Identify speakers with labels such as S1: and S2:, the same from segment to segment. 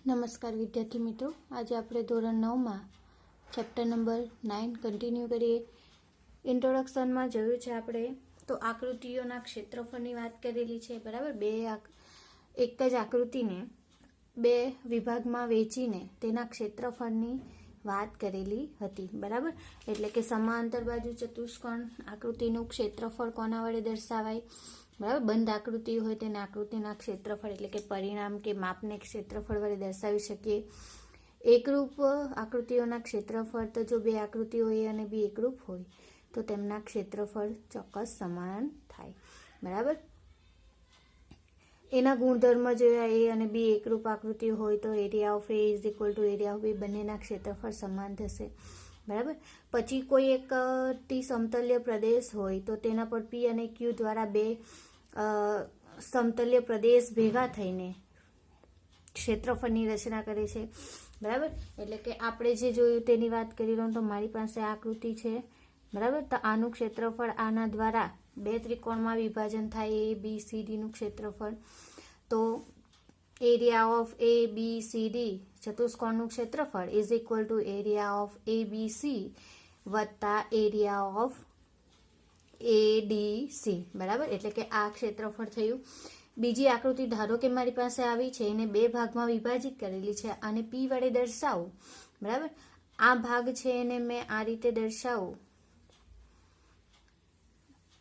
S1: નમસ્કાર વિદ્યાર્થી મિત્રો, આજે આપણે ધોરણ 9માં ચેપ્ટર નંબર 9 કન્ટિન્યુ કરીએ. ઇન્ટ્રોડક્શનમાં જોયું છે આપણે તો આકૃતિઓના ક્ષેત્રફળની વાત કરેલી છે, બરાબર. એક જ આકૃતિને બે વિભાગમાં વેચીને તેના ક્ષેત્રફળની વાત કરેલી હતી, બરાબર. એટલે કે સમાંતર બાજુ ચતુષ્કોણ આકૃતિનું ક્ષેત્રફળ કોના વડે દર્શાવાય, બરાબર. બંધ આકૃતિ હોય તેને આકૃતિના ક્ષેત્રફળ એટલે કે પરિણામ કે માપને ક્ષેત્રફળ વડે દર્શાવી શકીએ. એકરૂપ આકૃતિઓના ક્ષેત્રફળ તો જો બે આકૃતિઓ A અને B એકરૂપ હોય તો તેમના ક્ષેત્રફળ ચોક્કસ સમાન થાય, બરાબર. એના ગુણધર્મ જોયા. A અને B એકરૂપ આકૃતિ હોય તો area of A is equal to area of B, બંનેના ક્ષેત્રફળ સમાન થશે, બરાબર. પછી કોઈ એક સમતલ્ય પ્રદેશ હોય તો તેના પર P અને Q દ્વારા બે સમતલ્ય પ્રદેશ ભેગા થઈને ક્ષેત્રફળની રચના કરે છે, બરાબર. એટલે કે આપણે જે જોયું તેની વાત કરી લઉં તો મારી પાસે આકૃતિ છે, બરાબર. તો આનું ક્ષેત્રફળ આના દ્વારા બે ત્રિકોણમાં વિભાજન થાય, A B C D નું ક્ષેત્રફળ. તો area of A B C D ચતુષ્કોણનું ક્ષેત્રફળ is equal to area of A B C વત્તા એરિયા ઓફ ADC, બરાબર. એટલે કે આ ક્ષેત્રફળ થયું. બીજી આકૃતિ ધારો કે મારી પાસે આવી છે, એને બે ભાગમાં વિભાજિત કરેલી છે, આને P વડે દર્શાવું, બરાબર. આ ભાગ છે એને મેં આ રીતે દર્શાવું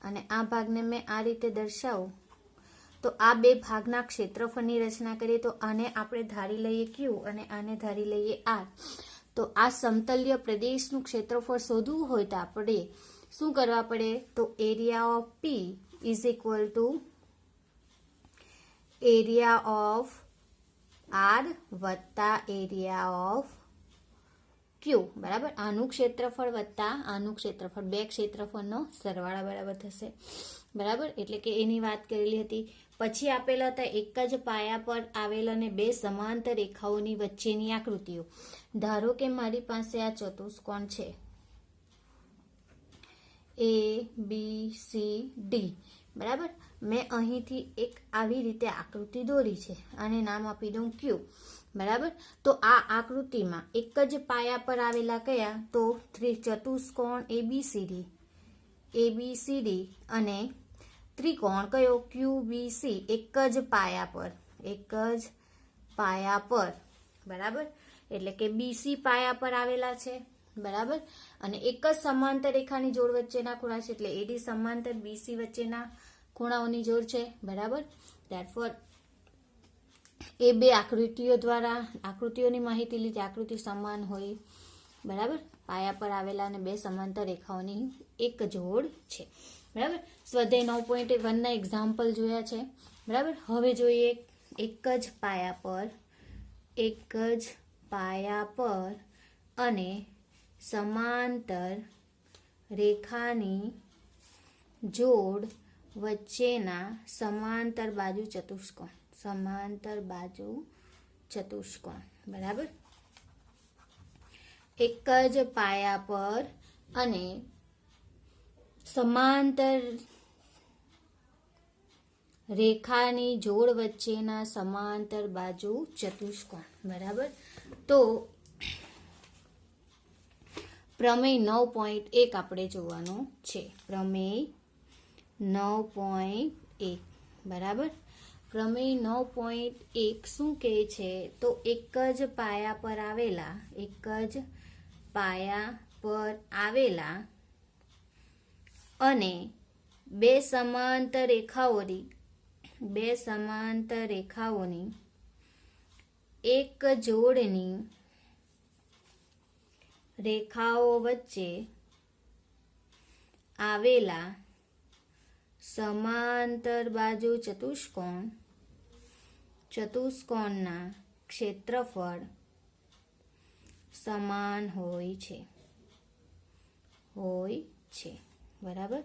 S1: અને આ ભાગને મેં આ રીતે દર્શાવું. તો આ બે ભાગના ક્ષેત્રફળની રચના કરીએ તો આને આપણે ધારી લઈએ Q અને આને ધારી લઈએ R. તો આ સમતલ્ય પ્રદેશનું ક્ષેત્રફળ શોધવું હોય તો આપણે શું કરવા પડે? તો area of P is equal to area of R વત્તા એરિયા ઓફ Q, બરાબર. આનું ક્ષેત્રફળ વત્તા આનું ક્ષેત્રફળ, બે ક્ષેત્રફળનો સરવાળા બરાબર થશે, બરાબર. એટલે કે એની વાત કરેલી હતી. પછી આપેલા હતા એક જ પાયા પર આવેલ અને બે સમાંતર રેખાઓની વચ્ચેની આકૃતિઓ. ધારો કે મારી પાસે આ ચતુષ્કોણ છે A B C D, બરાબર. મેં અહીંથી એક આવી રીતે આકૃતિ દોરી છે, આને નામ આપી દઉં Q, બરાબર. તો આ આકૃતિમાં એક જ પાયા પર આવેલા કયા? તો ચતુષ્કોણ ABCD અને ત્રિકોણ કયો? QBC, એક જ પાયા પર, બરાબર. એટલે કે BC પાયા પર આવેલા છે, બરાબર. અને એક જ સમાંતર રેખાની જોડ વચ્ચેના ખૂણા છે, એટલે AD સમાંતર BC વચ્ચેના ખૂણાઓની જોડ છે, બરાબર. ધેરફોર એ બે આકૃતિઓની માહિતી લીધી. આકૃતિ સમાન હોય, બરાબર. પાયા પર આવેલા અને બે સમાંતર રેખાઓની એક જોડ છે, બરાબર. સ્વાધ્યાય 9.1 ના એક્ઝામ્પલ જોયા છે, બરાબર. હવે જોઈએ એક જ પાયા પર અને સમાંતર રેખાની જોડ વચ્ચેના સમાંતર બાજુ ચતુષ્કોણ, બરાબર. એક જ પાયા પર અને સમાંતર રેખાની જોડ વચ્ચેના સમાંતર બાજુ ચતુષ્કોણ, બરાબર. તો પ્રમેય 9.1 આપણે જોવાનું છે. પ્રમેય 9.1, બરાબર. પ્રમેય 9.1 શું કહે છે? તો એક જ પાયા પર આવેલા અને બે સમાંતર રેખાઓની એક જોડની રેખાઓ વચ્ચે આવેલા સમાંતર બાજુ ચતુષ્કોણના ક્ષેત્રફળ સમાન હોય છે, બરાબર.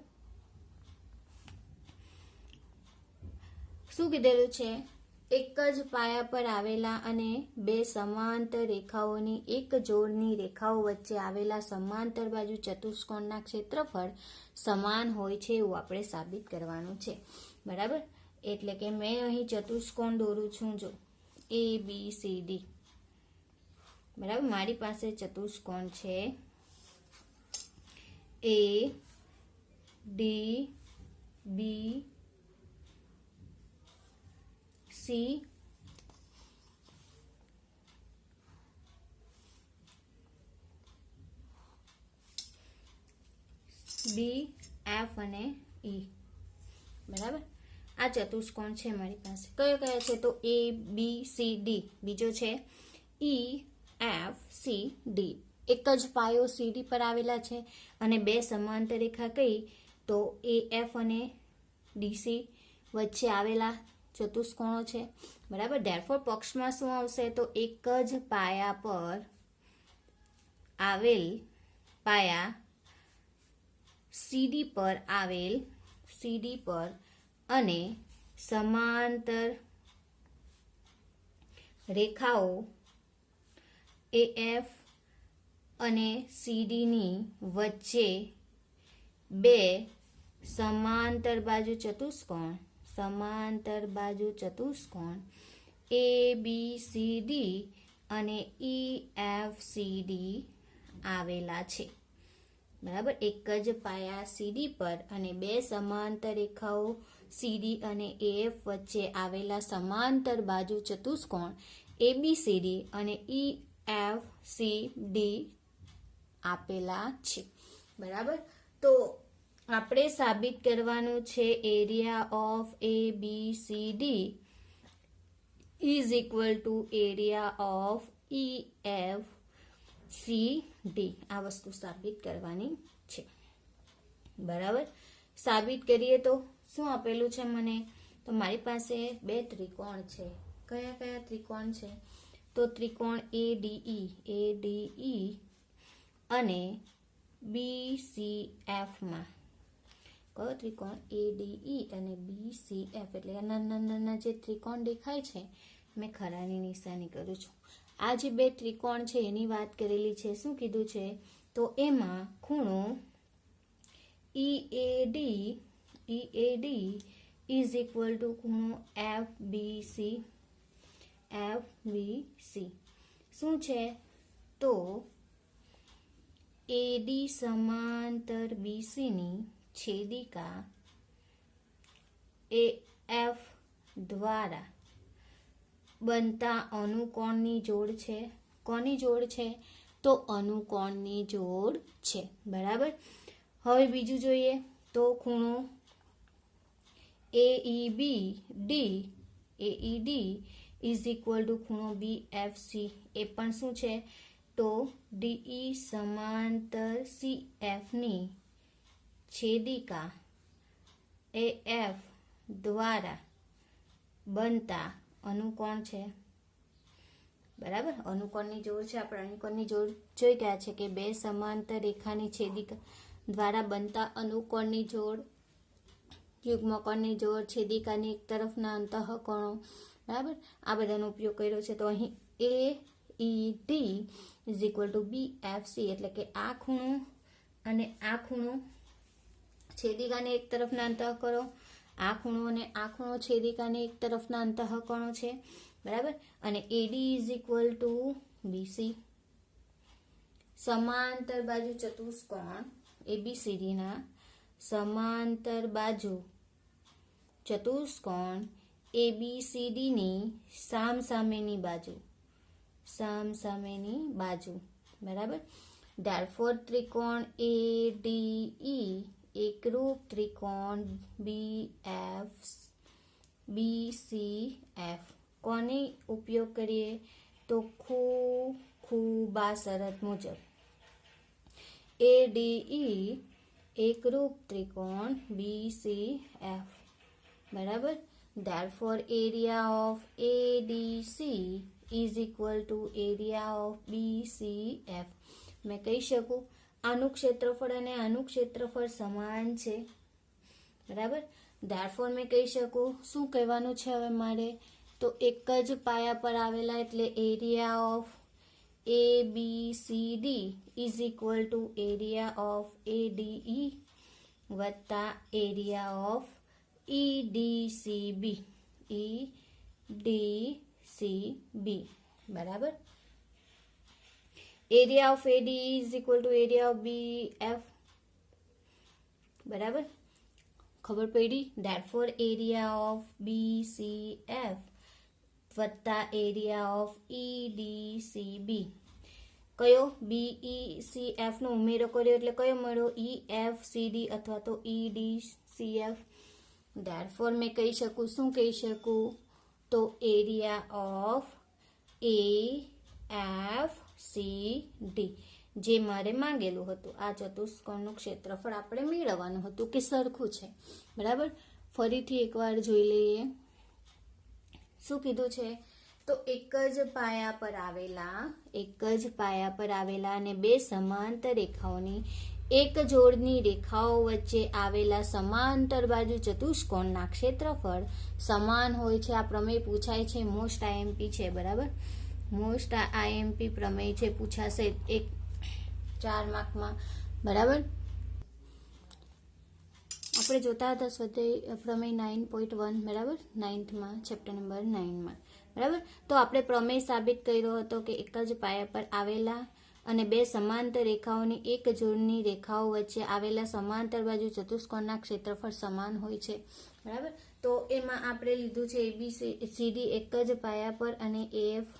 S1: શું કીધેલું છે? એક જ પાયા પર આવેલા અને બે સમાંતર રેખાઓની એક જોડની રેખાઓ વચ્ચે આવેલા સમાંતર બાજુ ચતુષ્કોણના ક્ષેત્રફળ સમાન હોય છે એવું આપણે સાબિત કરવાનું છે, બરાબર. એટલે કે મેં અહીં ચતુષ્કોણ દોરું છું, જો ABCD, બરાબર. મારી પાસે ચતુષ્કોણ છે A D B C D F અને ઈ. બરાબર. આ ચતુષ્કોણ છે મારી પાસે. કયો કયો છે? તો એ બી સી ડી, બીજો છે ઈ એફ સી ડી. એક જ પાયો સીડી પર આવેલા છે અને બે સમાંતર રેખા કઈ? તો એ એફ અને ડીસી વચ્ચે આવેલા ચતુષ્કોણો છે. બરાબર. ધેરફોર પક્ષમાં શું આવશે? તો એક જ પાયા પર આવેલ પાયા સીડી પર આવેલ સીડી પર અને સમાંતર રેખાઓ એ એફ અને સીડીની વચ્ચે બે સમાંતર બાજુ ચતુષ્કોણ એ બી સી ડી અને ઈ એફ સી ડી આવેલા છે. બરાબર. એક જ પાયા સીડી પર અને બે સમાંતર રેખાઓ સીડી અને એફ વચ્ચે આવેલા સમાંતર બાજુ ચતુષ્કોણ એબીસીડી અને ઈ એફ સી ડી આપેલા છે. બરાબર. તો આપણે સાબિત કરવાનું છે area of A B C D is equal to area of E F C D. આ વસ્તુ સાબિત કરવાની છે. બરાબર. સાબિત કરીએ તો શું આપેલું છે મને? તો મારી પાસે બે ત્રિકોણ છે. કયા કયા ત્રિકોણ છે? તો ત્રિકોણ એ ડીઈ અને બી સી એફમાં. કયો ત્રિકોણ? એ ડીઈ અને બી સી એફ. એટલે નાના નાના જે ત્રિકોણ દેખાય છે મેં ખરાની નિશાની કરું છું. આ જે બે ત્રિકોણ છે એની વાત કરેલી છે. શું કીધું છે? તો એમાં ખૂણો EAD ઇઝ ઇક્વલ ટુ ખૂણો FBC. શું છે? તો AD સમાંતર BC ની છેદિકા AF દ્વારા બનતા અનુકોણની જોડ છે. કોની જોડ છે? તો અનુકોણની જોડ છે. બરાબર. હવે બીજું જોઈએ તો ખૂણો AED ઇઝ ઇક્વલ ટુ ખૂણો BFC. એ પણ શું છે? તો DE સમાંતર CF ની છેદિકા AF દ્વારા બનતા અનુકોણ છે. બરાબર. અનુકોણની જોડ છે. આપણે અનુકોણની જોડ જોઈ ગયા છે કે બે સમાંતર રેખાની છેદિકા દ્વારા બનતા અનુકોણની જોડ, યુગ્મકોણની જોડ, છેદિકાની એક તરફના અંતઃકોણો. બરાબર. આ બધાનો ઉપયોગ કર્યો છે. તો અહીં AED is equal two BFC એટલે કે આ ખૂણો અને આ ખૂણો છેદિકાને એક તરફના અંતઃકોણો, આ ખૂણો અને આ ખૂણો છેદિકાને એક તરફના અંતઃકોણો છે. બરાબર. અને AD is equal two BC. સમાંતર બાજુ ચતુષ્કોણ ABCD ના સમાંતર બાજુ ચતુષ્કોણ ABCD ની સામસામેની બાજુ. બરાબર. ધેરફોર ત્રિકોણ ADE એકરૂપ ત્રિકોણ BCF. કોને ઉપયોગ કરીએ? તો ખૂબા શરત મુજબ ADE એકરૂપ ત્રિકોણ BCF. બરાબર. Therefore area of ADC is equal to area of BCF. મેં કહી શકું આનું ક્ષેત્રફળ અને આનું ક્ષેત્રફળ સમાન છે. બરાબર. Therefore મેં કહી શકું શું કહેવાનું છે હવે મારે? તો એક જ પાયા પર આવેલા એટલે area of ABCD is equal to area of ADE વત્તા એરિયા ઓફ EDCB. બરાબર. Area of AD is equal to area of B F. બરાબર, ખબર પડી. Therefore area of B C F વત્તા area of E D C B. કયો? B ઈ C F નો ઉમેરો કર્યો એટલે કયો મળ્યો? ઈ એફ સી ડી અથવા તો ઈ ડી સી એફ. ધેરફોર મેં કહી શકું, શું કહી શકું? તો area of A F C D જે મારે માંગેલું હતું, આ ચતુષ્કોણનું ક્ષેત્રફળ આપણે મેળવવાનું હતું કે સરખું છે. બરાબર, ફરીથી એકવાર જોઈ લઈએ શું કીધું છે. તો એક જ પાયા પર આવેલા અને બે સમાંતર રેખાઓની એક જોડની રેખાઓ વચ્ચે આવેલા સમાંતર બાજુ ચતુષ્કોણના ક્ષેત્રફળ સમાન હોય છે. આ પ્રમેય પૂછાય છે, મોસ્ટ આઈએમપી છે. બરાબર, મોસ્ટ આઈએમપી પ્રમેય છે, પૂછાશે 4 માર્કમાં. બરાબર, આપણે જોતા હતા સ્વાધ્યાય પ્રમેય 9.1. બરાબર, 9થમાં ચેપ્ટર નંબર 9માં. બરાબર, તો આપણે પ્રમેય સાબિત કર્યો હતો કે એક જ પાયા પર આવેલા અને બે સમાંતર રેખાઓની એક જોડની રેખાઓ વચ્ચે આવેલા સમાંતર બાજુ ચતુષ્કોણના ક્ષેત્રફળ સમાન હોય છે. બરાબર, તો એમાં આપણે લીધું છે એબીસીડી એક જ પાયા પર અને એફ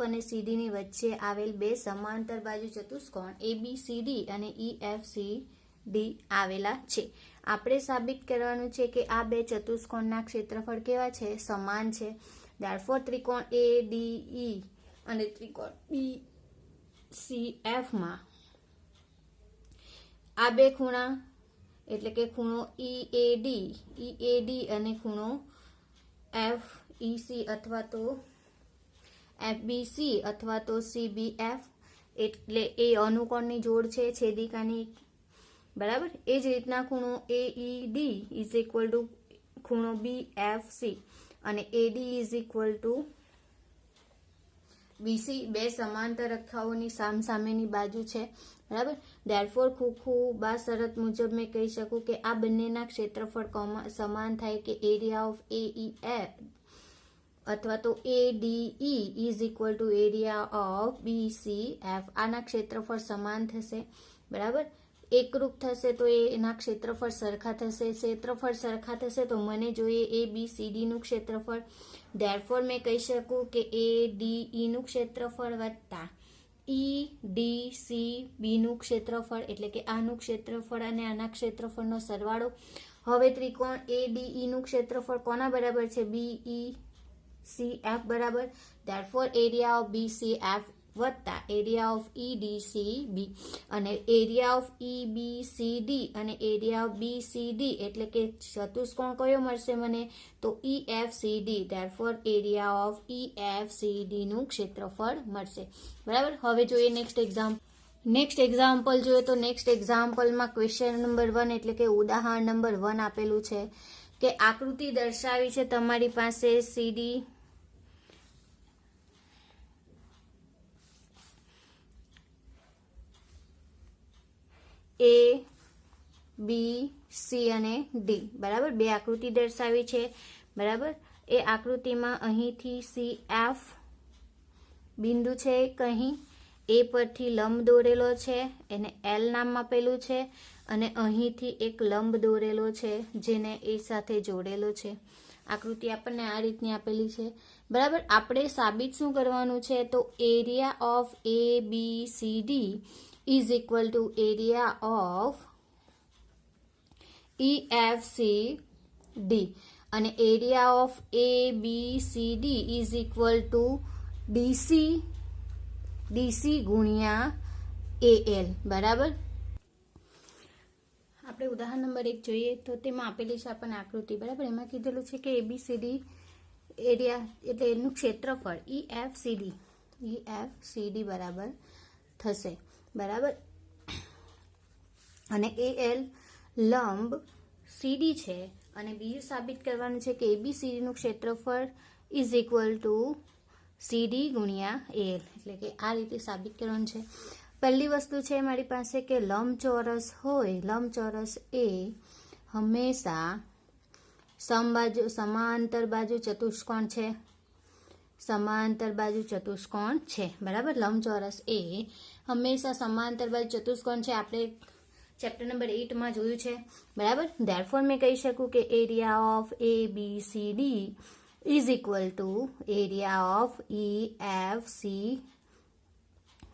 S1: અને સીડી ની વચ્ચે આવેલ બે સમાંતર બાજુ ચતુષ્કોણ એબીસીડી અને ઈએફસીડી આવેલા છે. આપણે સાબિત કરવાનું છે કે આ બે ચતુષ્કોણના ક્ષેત્રફળ કેવા છે? સમાન છે. ધેરફોર ત્રિકોણ એડીઈ અને ત્રિકોણ બીસીએફ માં આ બે ખૂણા એટલે કે ખૂણો ઈએડી અને ખૂણો એફઈસી અથવા તો એફબીસી અથવા તો સીબીએફ એટલે એ અનુકોણની જોડ છે, છેદિકાની. બરાબર, એ જ રીતના ખૂણો એઈડી ઇઝ ઇક્વલ ટુ ખૂણો બીએફસી અને એડી ઇઝ ઇક્વલ ટુ બીસી બે સમાંતર રેખાઓની સામસામેની બાજુ છે. બરાબર, ધેરફોર ખૂ બા શરત મુજબ મેં કહી શકું કે આ બંનેના ક્ષેત્રફળ સમાન થાય કે એરિયા ઓફ એઈએફ અથવા તો ADE is equal to area of BCF. આના ક્ષેત્રફળ સમાન થશે. બરાબર, એકરૂપ થશે તો એના ક્ષેત્રફળ સરખા થશે. ક્ષેત્રફળ સરખા થશે તો મને જોઈએ એબીસીડી નું ક્ષેત્રફળ. ધેરફોર મેં કહી શકું કે એડીઈ નું ક્ષેત્રફળ વત્તા ઈડીસીબી નું ક્ષેત્રફળ એટલે કે આનું ક્ષેત્રફળ અને આના ક્ષેત્રફળનો સરવાળો. હવે ત્રિકોણ એડીઈ નું ક્ષેત્રફળ કોના બરાબર છે? બીઈસીએફ બરાબર. ધેરફોર એરિયા ઓફ બીસીએફ વત્તા એરિયા ઓફ ઈડીસીબી અને એરિયા ઓફ ઈબીસીડી અને એરિયા ઓફ બીસીડી એટલે કે ચતુષ્કોણ કયો મળશે મને? તો ઈએફસીડી. ધેરફોર એરિયા ઓફ ઈએફસીડી નું ક્ષેત્રફળ મળશે. બરાબર, હવે જોઈએ નેક્સ્ટ એક્ઝામ્પલ જોઈએ તો નેક્સ્ટ એક્ઝામ્પલમાં ક્વેશ્ચન નંબર 1 એટલે કે ઉદાહરણ નંબર 1 આપેલું છે કે આકૃતિ દર્શાવી છે તમારી પાસે સીડી એ બી સી અને ડી. બરાબર, બે આકૃતિ દર્શાવી છે. બરાબર, એ આકૃતિમાં અહીંથી સી એફ બિંદુ છે, અહીં એ પરથી લંબ દોરેલો છે, એને એલ નામ આપેલું છે અને અહીંથી એક લંબ દોરેલો છે જેને એ સાથે જોડેલો છે. આકૃતિ આપણને આ રીતની આપેલી છે. બરાબર, આપણે સાબિત શું કરવાનું છે? તો area of A B C D is equal to area of EFCD અને area of ABCD is equal to DC ગુણ્યા AL. બરાબર, આપણે ઉદાહરણ નંબર 1 જોઈએ તો તેમાં આપેલી છે આપણને આકૃતિ. બરાબર, એમાં કીધેલું છે કે ABCD એરિયા એટલે એનું ક્ષેત્રફળ EFCD બરાબર થશે. બરાબર, અને AL લંબ CD છે અને બીજું સાબિત કરવાનું છે કે ABCD નું ક્ષેત્રફળ ઇઝ ઇક્વલ ટુ CD ગુણ્યા AL એટલે કે આ રીતે સાબિત કરવાનું છે. પહેલી વસ્તુ છે મારી પાસે કે લંબચોરસ હોય, લંબચોરસ એ હંમેશા સમાંતર બાજુ ચતુષ્કોણ છે. समांतर बाजू चतुष्कोण छे। बराबर, लंबचोरस ए हमेशा समांतर बाजू चतुष्कोण छे। आपणे चैप्टर नंबर 8 में जोयुं छे। बराबर, देयरफॉर मैं कही शकूं के area of A B C D is equal to area of E F C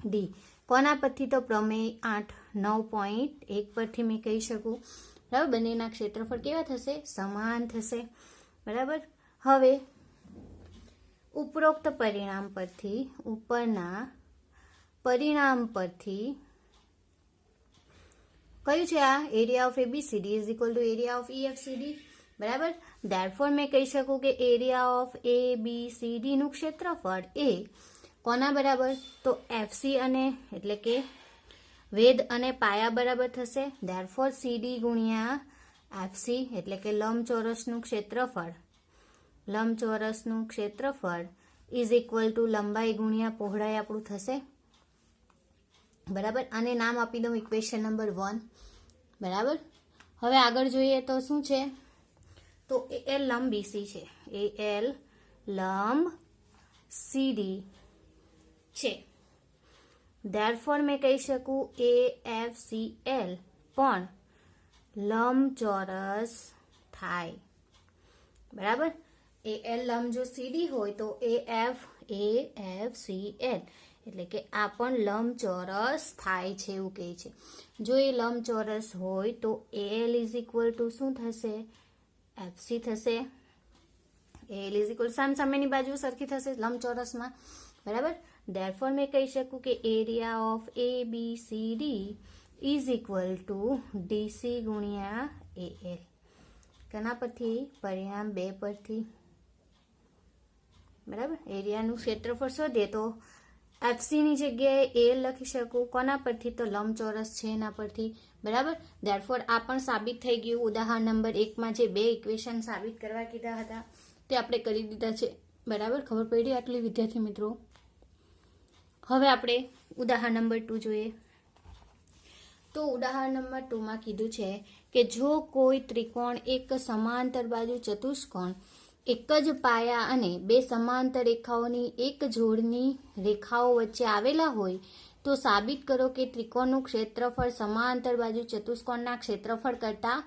S1: D. कोना परथी? तो प्रमेय 8-9.1 परथी मैं कही शकूं। बराबर, बंनेना क्षेत्रफळ केवा थशे? समान थशे। बराबर, हवे उपरोक्त परिणाम परथी, उपरना परिणाम परथी कयुं छे? आ area of ABCD is equal to area of EFCD. बराबर, देयरफॉर मैं कही शकूं के एरिया ऑफ एबीसीडी નું ક્ષેત્રફળ એ કોના બરાબર? તો એફસી અને એટલે કે વેધ અને પાયા બરાબર થશે। દેયરફોર સીડી ગુણ્યા એફસી એટલે કે લંબચોરસનું ક્ષેત્રફળ ઇઝ ઇક્વલ ટુ લંબાઈ ગુણ્યા પહોળાઈ આપણું થશે। બરાબર, આને નામ આપી દઉં ઇક્વેશન નંબર 1। બરાબર, હવે આગળ જોઈએ તો શું છે? તો એલ લંબ બીસી છે, એલ લંબ સીડી છે। દેયરફોર મેં કહી શકું એ એફ સી એલ પણ લંબચોરસ થાય। બરાબર, એ એલ લંબ જો સીડી હોય તો એ એફ સી એલ એટલે કે આ પણ લંબચોરસ થાય છે એવું કહે છે। જો એ લંબચોરસ હોય તો એલ ઇઝ ઇક્વલ ટુ શું થશે? એફસી થશે। એલ ઇઝ ઇક્વલ સામેની બાજુ સરખી થશે લંબચોરસમાં। બરાબર, દેયરફોર મેં કહી શકું કે area of A B C D is equal to DC ગુણ્યા એલ। કેના પરથી? પરિણામ 2 પરથી। બરાબર, એરિયાનું ક્ષેત્રફળ શોધીએ તો એફસી ની જગ્યાએ એલ લખી શકું। કોના પરથી? તો લંબચોરસ છે એના પરથી। બરાબર, દેયરફોર આ પણ સાબિત થઈ ગયું। ઉદાહરણ નંબર 1 માં જે 2 ઇક્વેશન સાબિત કરવા કીધા હતા તે આપણે કરી દીધા છે। બરાબર, ખબર પડી આટલી વિદ્યાર્થી મિત્રો? હવે આપણે ઉદાહરણ નંબર 2 જોઈએ। તો ઉદાહરણ નંબર 2 માં કીધું છે કે જો કોઈ ત્રિકોણ એક સમાંતર બાજુ ચતુષ્કોણ એક જ પાયા અને બે સમાંતર રેખાઓની એક જોડની રેખાઓ વચ્ચે આવેલા હોય તો સાબિત કરો કે ત્રિકોણનું ક્ષેત્રફળ સમાંતર બાજુ ચતુષ્કોણના ક્ષેત્રફળ કરતા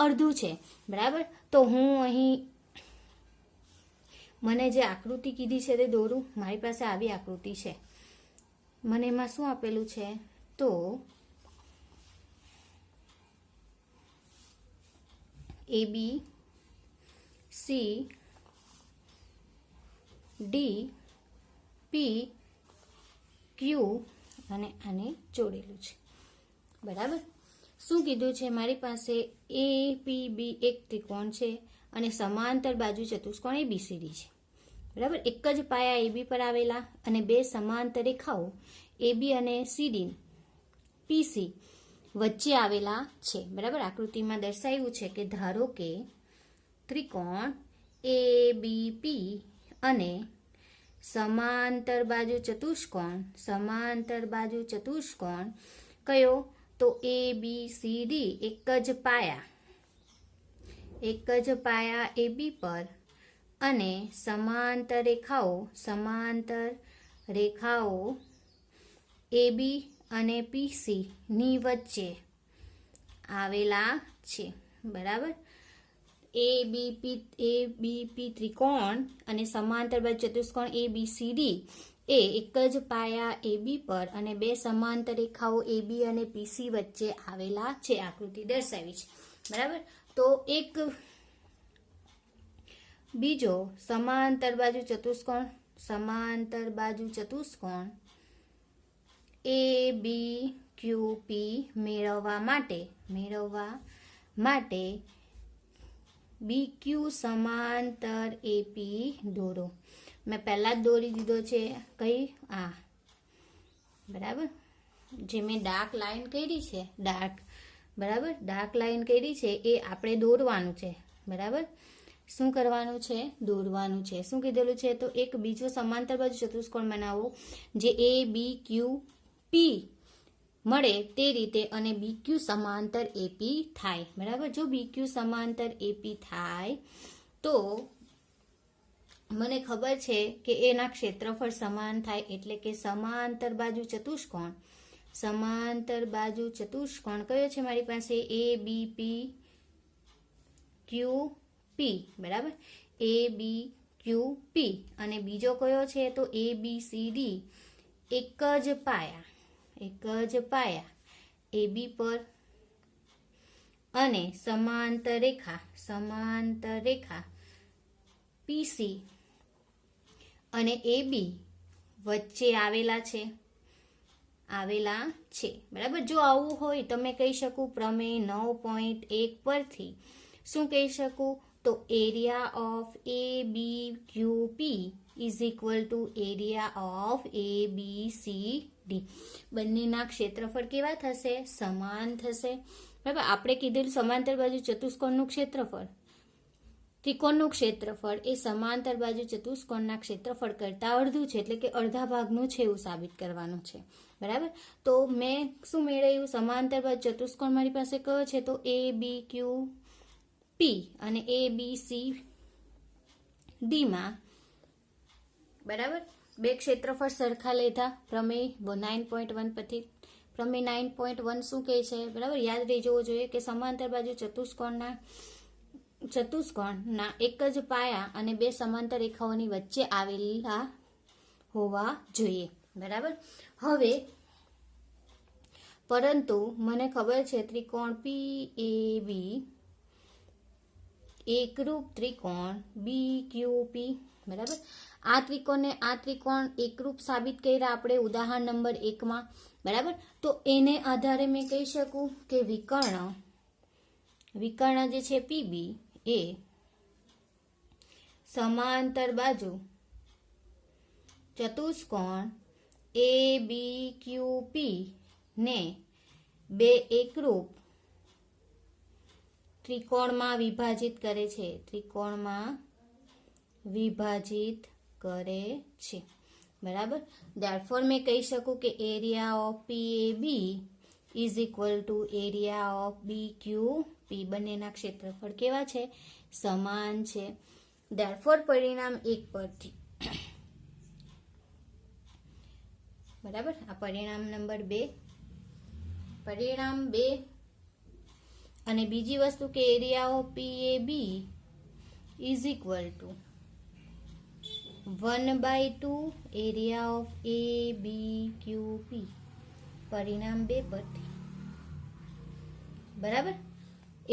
S1: અડધું છે। બરાબર, તો હું અહીં મને જે આકૃતિ કીધી છે તે દોરું। મારી પાસે આવી આકૃતિ છે। મને એમાં શું આપેલું છે? તો એ બી સી ડી પી ક્યુ અને આને જોડેલું છે। બરાબર, શું કીધું છે? મારી પાસે એ પી બી એક ત્રિકોણ છે અને સમાંતર બાજુ ચતુષ્કોણ એબીસીડી છે। બરાબર, એક જ પાયા એબી પર આવેલા અને બે સમાંતર રેખાઓ એબી અને સીડી પીસી વચ્ચે આવેલા છે। બરાબર, આકૃતિમાં દર્શાવ્યું છે કે ધારો કે ત્રિકોણ એ બી પી અને સમાંતર બાજુ ચતુષ્કોણ કયો? તો એ બી સી ડી એક જ પાયા એબી પર અને સમાંતર રેખાઓ એબી અને પીસી ની વચ્ચે આવેલા છે। બરાબર, એબીપી ત્રિકોણ અને સમાંતર બાજુ ચતુષ્કોણ એબીસીડી એ એક જ પાયા એબી પર અને બે સમાંતર રેખાઓ એબી અને પીસી વચ્ચે આવેલા છે। આકૃતિ દર્શાવી છે। બરાબર, તો એક બીજો સમાંતર બાજુ ચતુષ્કોણ એ બી ક્યુ પી મેળવવા માટે બી ક્યુ સમાંતર એપી દોરો। મેં પહેલા જ દોરી દીધો છે। કઈ? આ બરાબર, જે મેં ડાર્ક લાઈન કરી છે, ડાર્ક લાઈન કરી છે એ આપણે દોરવાનું છે। બરાબર, શું કરવાનું છે? દોરવાનું છે। શું કીધેલું છે? તો એક બીજો સમાંતર બાજુ ચતુષ્કોણ બનાવો જે એ બી ક્યુ પી મળે તે રીતે અને બી ક્યુ સમાંતર એપી થાય। બરાબર, જો બી ક્યુ સમાંતર એપી થાય તો મને ખબર છે કે એના ક્ષેત્રફળ સમાન થાય, એટલે કે સમાંતર બાજુ ચતુષ્કોણ. સમાંતર બાજુ ચતુષ્કોણ કયો છે મારી પાસે? એ બી પી ક્યુ પી, બરાબર, એ બી ક્યુ પી. અને બીજો કયો છે? તો એ બી સી ડી. એક જ પાયા એ બી પર અને સમાંતર રેખા પીસી અને એ બી વચ્ચે આવેલા છે, બરાબર. જો આવું હોય તમે કહી શકું પ્રમેય 9.1 પરથી શું કહી શકું? તો area of A B Q P is equal to area of A B C D. બંનેના ક્ષેત્રફળ કેવા થશે? સમાન થશે, બરાબર. આપણે કીધેલું સમાંતર બાજુ ચતુષ્કોણનું ક્ષેત્રફળ, ત્રિકોણનું ક્ષેત્રફળ એ સમાંતર બાજુ ચતુષ્કોણના ક્ષેત્રફળ કરતાં અડધું છે, એટલે કે અડધા ભાગનું છે એવું સાબિત કરવાનું છે, બરાબર. તો મેં શું મેળવ્યું? સમાંતર બાજુ ચતુષ્કોણ મારી પાસે કયો છે? તો એ બી ક્યુ પી અને એ બી સી ડી માં, બરાબર, બે ક્ષેત્રફળ સરખા લીધા પ્રમેય 9.1 પરથી. પ્રમેય 9.1 શું કહે છે? બરાબર, યાદ રહી જવું જોઈએ કે સમાંતર બાજુ ચતુષ્કોણના એક જ પાયા અને બે સમાંતર રેખાઓની વચ્ચે આવેલા હોવા જોઈએ, બરાબર. હવે પરંતુ મને ખબર છે ત્રિકોણ પી એ બી એકરૂપ ત્રિકોણ બી ક્યુ પી, બરાબર. આ ત્રિકોણ એકરૂપ સાબિત કર્યા આપણે ઉદાહરણ નંબર 1 માં, બરાબર. તો એને આધારે મેં કહી શકું કે વિકર્ણ જે છે પીબી એ સમાંતર બાજુ ચતુષ્કોણ એ બી ક્યુ પી ને બે એકરૂપ ત્રિકોણમાં વિભાજિત કરે છે, બરાબર. ધેરફોર મેં કહી શકું કે area of P A B is equal to area of B Q P. બંનેના ક્ષેત્રફળ કેવા છે? સમાન છે. ધેરફોર પરિણામ 1 પરથી, બરાબર. આ પરિણામ નંબર 2. પરિણામ 2 અને બીજી વસ્તુ કે area of P A B is equal to 1/2 area of A B Q P. પરિણામ 2 પરથી, બરાબર.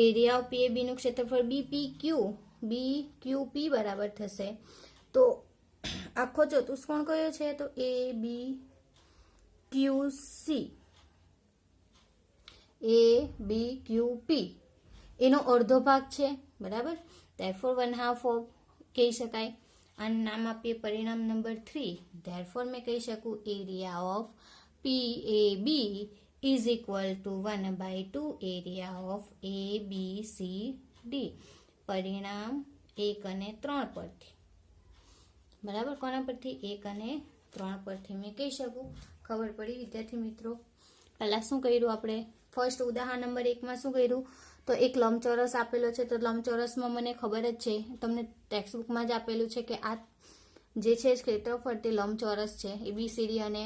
S1: એરિયા ઓફ પી એ બી નું ક્ષેત્રફળ બી ક્યુ પી બરાબર થશે. તો આખો ચતુષ્કોણ કયો છે? તો એ બી ક્યુ સી, એ બી ક્યુ પી એનો અડધો ભાગ છે, બરાબર. ધેરફોર 1/2 કહી શકાય. આનું નામ આપીએ પરિણામ નંબર 3. ધેરફોર મેં કહી શકું area of P A B is equal to 1/2 area of A B C D. પરિણામ 1 અને 3 પરથી, બરાબર. કોના પરથી? 1 અને 3 પરથી મેં કહી શકું. ખબર પડી વિદ્યાર્થી મિત્રો? પહેલા શું કર્યું આપણે? ફર્સ્ટ ઉદાહરણ નંબર 1 માં શું કર્યું? તો એક લંબચોરસ આપેલો છે. તો લંબચોરસમાં મને ખબર જ છે, તમને ટેક્સ્ટબુકમાં જ આપેલું છે કે આ જે છે ક્ષેત્રફળ તે લંબચોરસ છે, એબીસીડી અને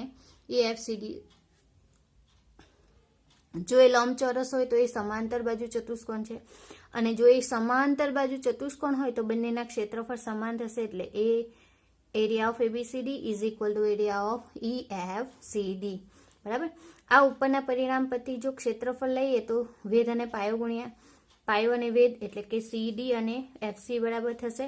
S1: એએફસીડી. જો એ લંબચોરસ હોય તો એ સમાંતર બાજુ ચતુષ્કોણ છે, અને જો એ સમાંતર બાજુ ચતુષ્કોણ હોય તો બંનેના ક્ષેત્રફળ સમાન થશે, એટલે એ area of ABCD is equal to area of EFCD, બરાબર. આ ઉપરના પરિણામ પરથી જો ક્ષેત્રફળ લઈએ તો વેધ અને પાયો ગુણ્યા પાયો અને વેધ, એટલે કે CD અને FC બરાબર થશે.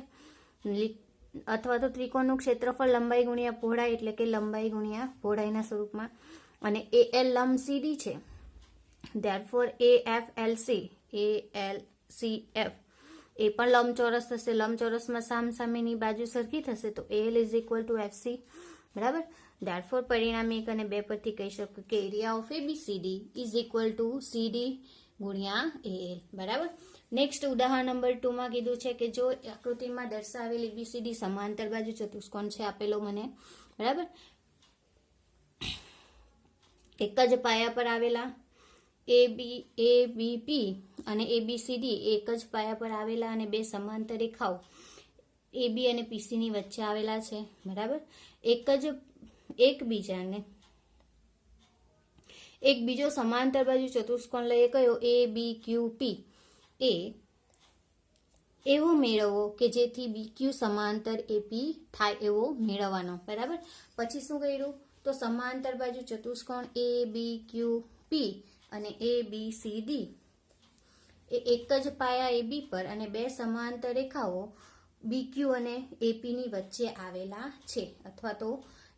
S1: અથવા તો ત્રિકોણનું ક્ષેત્રફળ લંબાઈ ગુણ્યા પહોળાઈ, એટલે કે લંબાઈ ગુણ્યા પહોળાઈના સ્વરૂપમાં. અને AL લંબ CD છે, ધેરફોર AFLC ALCF એ પણ લંબચોરસ થશે. લંબચોરસમાં સામસામેની બાજુ સરખી થશે, તો AL is equal to FC, બરાબર. ધેરફોર પરિણામ 1 અને 2 પરથી કહી શકું કે area of ABCD is equal to CD ગુણ્યા AL, બરાબર. નેક્સ્ટ ઉદાહરણ નંબર 2 માં કીધું છે કે જો આકૃતિમાં દર્શાવેલ એબીસીડી સમાંતર બાજુ ચતુષ્કોણ છે આપેલો મને, બરાબર. એક જ પાયા પર આવેલા ABP અને ABCD એક જ પાયા પર આવેલા અને બે સમાંતર રેખાઓ AB અને PC ની વચ્ચે આવેલા છે, બરાબર. એક બીજો સમાંતર બાજુ ચતુષ્કોણ લઈએ કયો ABQP એ એવો મેળવવો કે જેથી BQ સમાંતર AP થાય એવો મેળવવાનો, બરાબર. પછી શું કર્યું તો સમાંતર બાજુ ચતુષ્કોણ ABQP અને ABCD એ એક જ પાયા AB પર અને બે સમાંતર રેખાઓ BQ અને AP ની વચ્ચે આવેલા છે, અથવા તો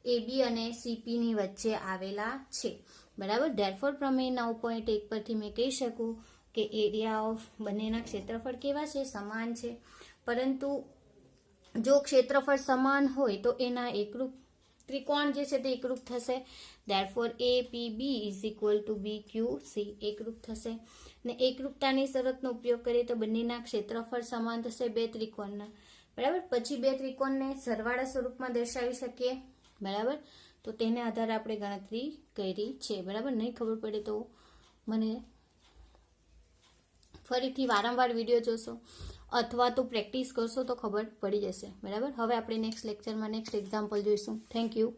S1: AB અને CP ની વચ્ચે આવેલા છે, બરાબર. ધેરફોર પ્રમેય 9.1 પરથી મેં કહી શકું કે એરિયા ઓફ બંનેના ક્ષેત્રફળ કેવા છે, સમાન છે. પરંતુ જો ક્ષેત્રફળ સમાન હોય તો એના એકરૂપ ત્રિકોણ જે છે તે એકરૂપ થશે. Therefore APB is equal two BQC એકરૂપ થશે. ને એકરૂપતાની શરતનો ઉપયોગ કરીએ તો બંનેના ક્ષેત્રફળ સમાન થશે બે ત્રિકોણના, બરાબર. પછી બે ત્રિકોણને સરવાળા સ્વરૂપમાં દર્શાવી શકીએ, બરાબર. તો તેને આધારે આપણે ગણતરી કરી છે, બરાબર. નહીં ખબર પડે તો મને ફરીથી વારંવાર વિડીયો જોશો અથવા તો પ્રેક્ટિસ કરશો તો ખબર પડી જશે, બરાબર. હવે આપણે નેક્સ્ટ લેક્ચરમાં નેક્સ્ટ એક્ઝામ્પલ જોઈશું. Thank you.